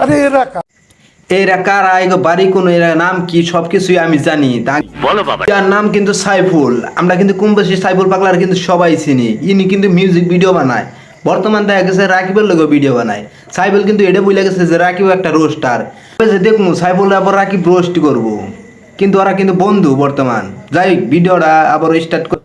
আরে এরা কারা, এগো বাড়ি কোন, এরা নাম কি, সবকিছুই আমি জানি। বলো বাবা, তার নাম কিন্তু সাইফুল। আমরা কিন্তু কমবেশি সাইফুল পাগলার কিন্তু সবাই চিনি। ইনি কিন্তু মিউজিক ভিডিও বানায়। বর্তমান দেখা গেছে রাকিবের লোক ভিডিও বানায়। সাইফুল কিন্তু এটা বলে গেছে যে রাকিব একটা রোস্টার। দেখবো সাইফুল আবার রাকিব রোস্ট করবো, কিন্তু ওরা কিন্তু বন্ধু বর্তমান। যাই ভিডিওটা আবার স্টার্ট কর।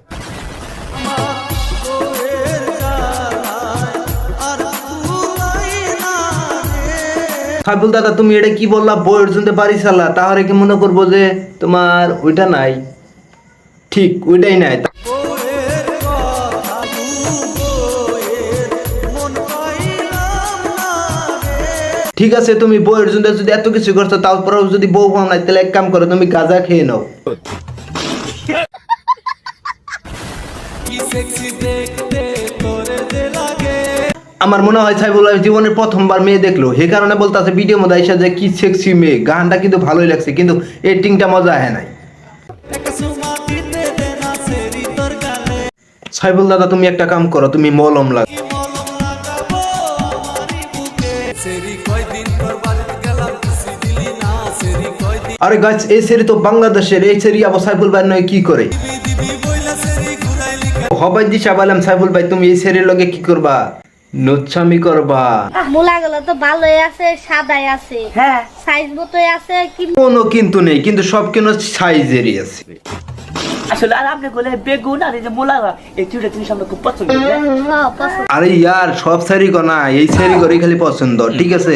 সাইফুল দাদা, তুমি এটা কি বললা, বইয়ের জন্য বাড়ি চালা, তাহলে কি মনে করবো যে তোমার ওইটা নাই? ঠিক ওইটাই নাই। ঠিক আছে, তুমি বইয়ের জন্য যদি এত কিছু করছো, তারপরেও যদি বউ পাও নাই, তাহলে এক কাম করো, তুমি গাঁজা খেয়ে নাও। আমার মনে হয় সাইফুল ভাই জীবনের প্রথমবার মেয়ে দেখলো, সে কারণে বলতেছে ভিডিও মধ্যে এসে যে কি সেক্সি মেয়ে। গানটা কিন্তু ভালোই লাগছে, কিন্তু এডিটিংটা মজা হয় নাই। সাইফুল দাদা, তুমি একটা কাম করো, তুমি মলম লাগ। আরে গাছ, এই সেরি তো বাংলাদেশের, এই সেরি আবার সাইফুল ভাই নয় কি করে? হবাই দিশা বললাম সাইফুল ভাই, তুমি এই সেরির লগে কি করবা? নোচ্ছামি করবা। মুলাগুলো তো ভালোই আছে, সাদাই আছে, হ্যাঁ সাইজ মতোই আছে, কোনো কিন্তু নেই, কিন্তু সব কেন সাইজেরই আছে। আসলে আর আপনি বলে বেগুন আর এই যে মুলা, এই দুইটা জিনিস আমরা খুব পছন্দ করি। আরে ইয়ার, সব সারি গো না, এই সারি করে খালি পছন্দ, ঠিক আছে?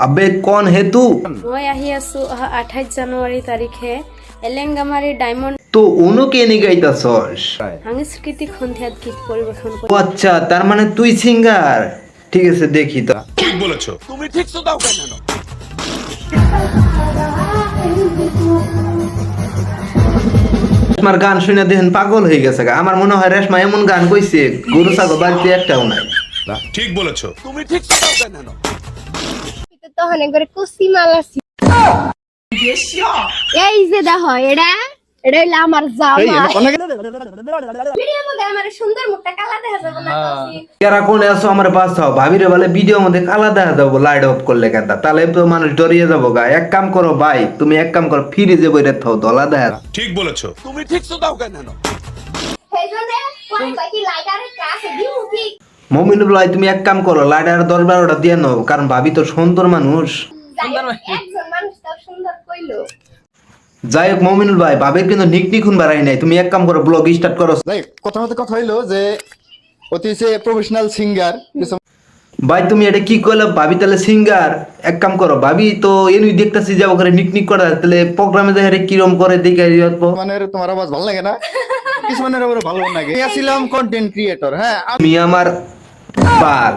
আবে কোন হেতু? মই আহি আছো 28 জানুৱাৰী তাৰিখে এলেংগামাৰী ডায়মণ্ড তো অনুকে নি গাইতাছস? সাংস্কৃতিক সন্ধিয়াত গীত পৰিবেশন ও আচ্ছা, তার মানে তুই সিঙ্গার। ঠিক আছে, দেখি তো। ঠিক বলেছো, তুমি ঠিক তো দাও কেন? রেশমার গান শুনে দেখেন পাগল হয়ে গেছে। আমার মনে হয় রেশমা এমন গান কইছে গরু ছাগল বাড়িতে একটাও নাই। ঠিক বলেছো, তুমি ঠিক তো দাও কেন? তো অনেক করে কুসি মালাছি। এই যে দেখো, এটা হইলো আমার জামা। ভিডিওর মধ্যে আমার সুন্দর মুখটা কালা দেখা যাবে না কইছি। যারা কোনে আছো আমার পাশে হও, ভাবিরে বলে ভিডিওর মধ্যে কালা দেখা যাবো লাইট অফ করলে কেন? তাহলে তো মানুষ ডরিয়ে যাবো গা। এক কাম করো ভাই, তুমি এক কাম করো, ফ্রিজে বইরে থাও, দলা দেখা। ঠিক বলেছো, তুমি ঠিক তো দাও কেন? সেইজন্য কই লাইটারের কাছে দিউ কি? মমিনুল ভাই, তুমি এক কাম করো, লাইটার 10-12টা দিয়ে নাও, কারণ ভাবি তো সুন্দর মানুষ। একজন মানুষ তো সুন্দর কইলো। যাই হোক মমিনুল ভাই, ভাবির কিন্তু নিকনিকুন বাড়াই নাই। তুমি এক কাম করো, ব্লগ স্টার্ট করো। কথা হইলো যে অতি সে প্রফেশনাল সিঙ্গার। ভাই তুমি এটা কি করলে? ভাবি তাহলে সিঙ্গার? এক কাম করো, ভাবি তো এনুই দেখতেছি যাবো করে নিকনিক করা, তাহলে প্রোগ্রামে যাই কিরম করে দেখে মানে তোমার আওয়াজ ভালো লাগে না? কিছু মানে ভালো লাগে। আমি ছিলাম কন্টেন্ট ক্রিয়েটর। হ্যাঁ, আমি আমার বাল